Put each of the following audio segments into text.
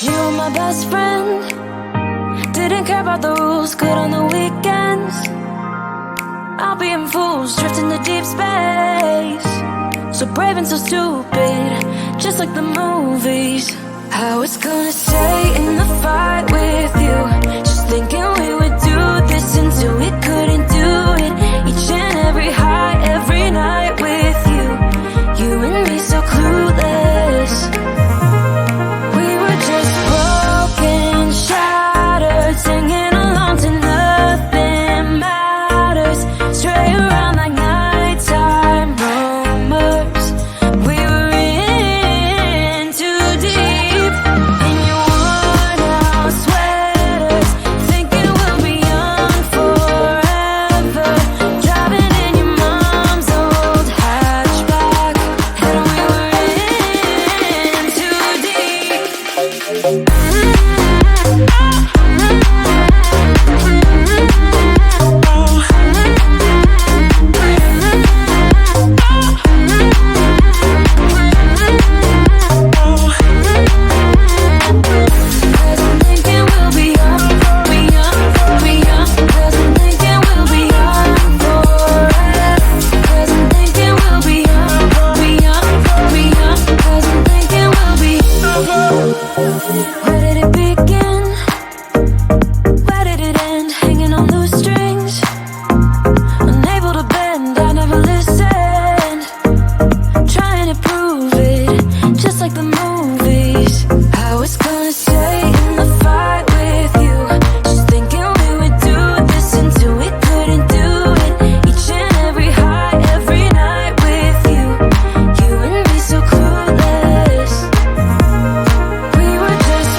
You were my best friend. Didn't care about the rules, good on the weekends. I'll be in fools, drifting to deep space. So brave and so stupid, just like the movies. I was gonna stay in the fight with you, just thinking we would do this until we couldn't do it. Each and every high, every night with you. You and me so clueless. We were just broken, shattered, singing along to nothing matters. Stray around like nighttime rumors. We were in too deep. In your worn out sweaters, thinking we'll be young forever. Driving in your mom's old hatchback, and we were in too deep. Cause I'm thinking we'll be young, be young, be young. Cause I'm thinking we'll be young forever. Cause I'm thinking we'll be young, be young, be young. Cause I'm thinking we'll be. Where did it begin? Where did it end? Hanging on loose strings, unable to bend. I never listened, trying to prove it, just like the movies. I was gonna stay in the fight with you, just thinking we would do this until we couldn't do it. Each and every high, every night with you. You and me so clueless. We were just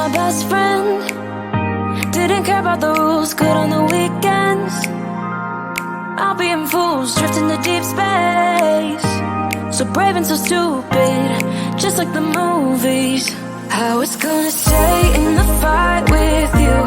my best friend. Didn't care about the rules, good on the weekends. I'll be in fools, drifting to deep space. So brave and so stupid, just like the movies. I was gonna stay in the fight with you,